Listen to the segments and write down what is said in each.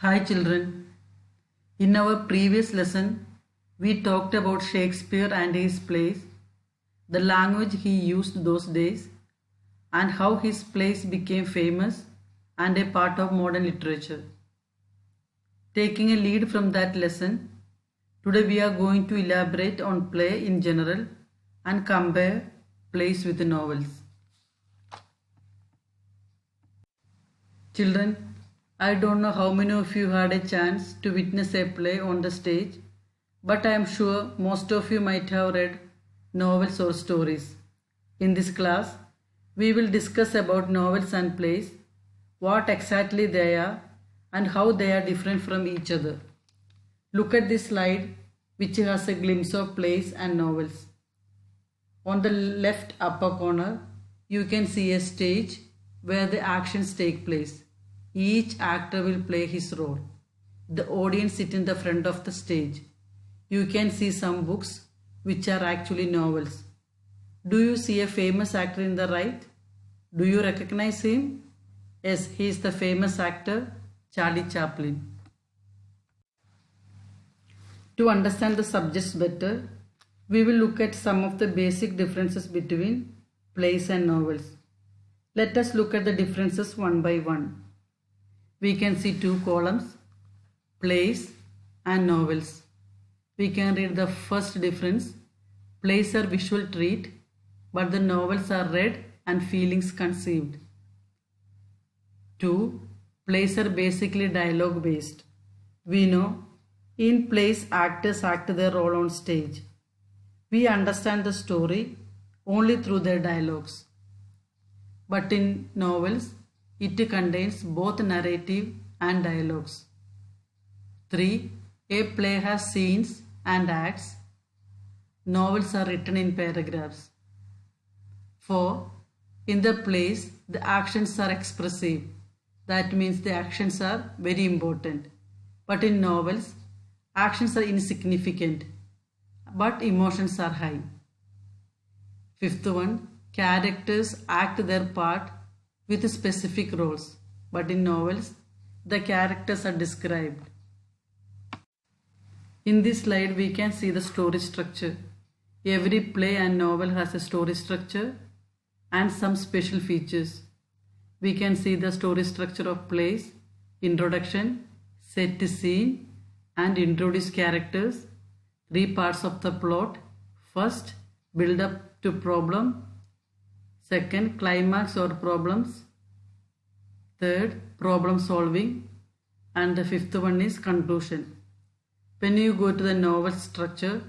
Hi children. In our previous lesson, we talked about Shakespeare and his plays, the language he used those days, and how his plays became famous and a part of modern literature. Taking a lead from that lesson, today we are going to elaborate on play in general and compare plays with novels. Children, I don't know how many of you had a chance to witness a play on the stage, but I am sure most of you might have read novels or stories. In this class, we will discuss about novels and plays, what exactly they are and how they are different from each other. Look at this slide which has a glimpse of plays and novels. On the left upper corner, you can see a stage where the actions take place. Each actor will play his role. The audience sit in the front of the stage. You can see some books which are actually novels. Do you see a famous actor in the right? Do you recognize him? Yes, he is the famous actor Charlie Chaplin. To understand the subjects better, we will look at some of the basic differences between plays and novels. Let us look at the differences one by one. We can see two columns, plays and novels. We can read the first difference. Plays are visual treat, but the novels are read and feelings conceived. 2. Plays are basically dialogue based. We know in plays actors act their role on stage. We understand the story only through their dialogues. But in novels, it contains both narrative and dialogues. 3. A play has scenes and acts. Novels are written in paragraphs. 4. In the plays, the actions are expressive. That means the actions are very important. But in novels, actions are insignificant, but emotions are high. 5th one, characters act their part with specific roles, but in novels, the characters are described. In this slide, we can see the story structure. Every play and novel has a story structure and some special features. We can see the story structure of plays, introduction, set scene, and introduce characters, 3 parts of the plot. First, build up to problem. Second, climax or problems. Third, problem solving. And the 5th one is conclusion. When you go to the novel structure,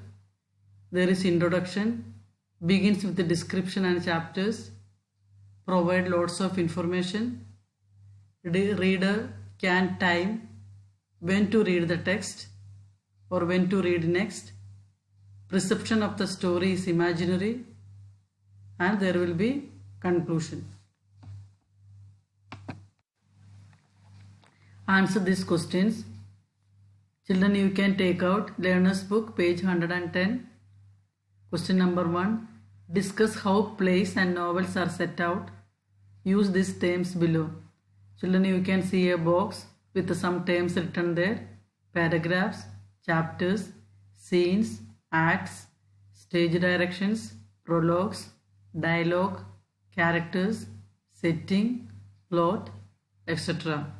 there is introduction, begins with the description and chapters, provide lots of information. The reader can time when to read the text or when to read next. Perception of the story is imaginary, and there will be conclusion. Answer these questions. Children, you can take out Learner's Book, page 110. Question number 1. Discuss how plays and novels are set out. Use these terms below. Children, you can see a box with some terms written there. Paragraphs, chapters, scenes, acts, stage directions, prologues, dialogue, characters, setting, plot, etc.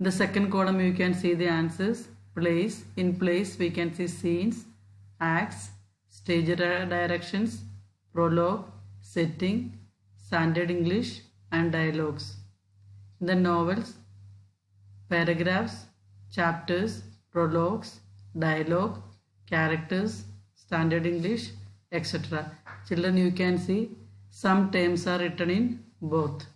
In the second column, you can see the answers. Plays. In plays, we can see scenes, acts, stage directions, prologue, setting, standard English, and dialogues. In the novels, paragraphs, chapters, prologues, dialogue, characters, standard English, etc. Children, you can see some terms are written in both.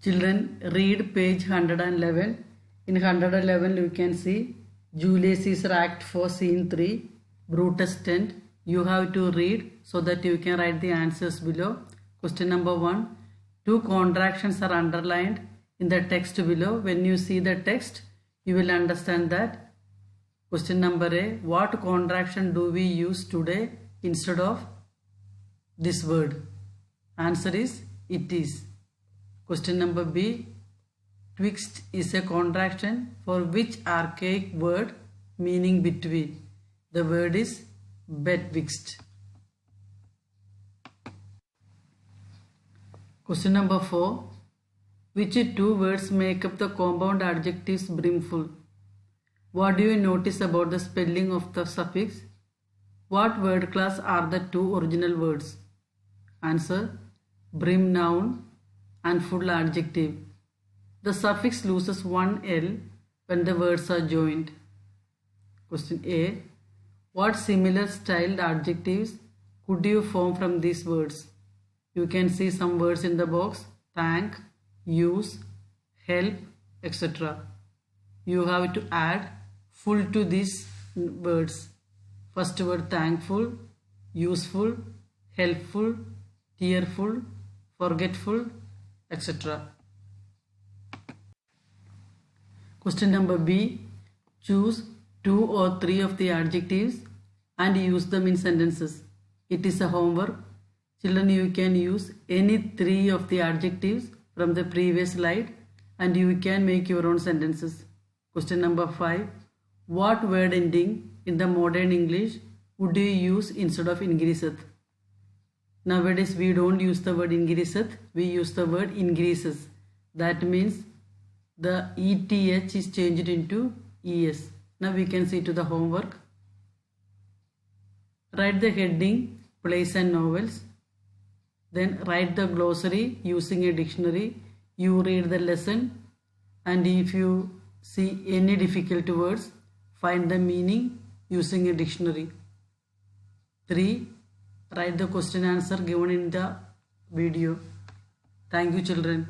Children, read page 111. In 111, you can see Julius Caesar Act 4, Scene 3, Brutus tent. You have to read so that you can write the answers below. Question number 1. 2 contractions are underlined in the text below. When you see the text, you will understand that. Question number A. What contraction do we use today instead of this word? Answer is it is. Question number B. Twixt is a contraction for which archaic word meaning between? The word is betwixt. Question number 4. Which two words make up the compound adjectives brimful? What do you notice about the spelling of the suffix? What word class are the two original words? Answer: brim noun and full adjective. The suffix loses one L when the words are joined. Question A. What similar styled adjectives could you form from these words? You can see some words in the box: thank, use, help, etc. You have to add full to these words. First word thankful, useful, helpful, tearful, forgetful, etc. Question number B. Choose 2 or 3 of the adjectives and use them in sentences. It is a homework. Children, you can use any 3 of the adjectives from the previous slide and you can make your own sentences. Question number 5. What word ending in the modern English would you use instead of increaseth? Nowadays we don't use the word increaseth, we use the word increases. That means the ETH is changed into ES. Now we can see to the homework. Write the heading, plays and novels. Then write the glossary using a dictionary. You read the lesson and if you see any difficult words, find the meaning using a dictionary. 3. Write the question answer given in the video. Thank you, children.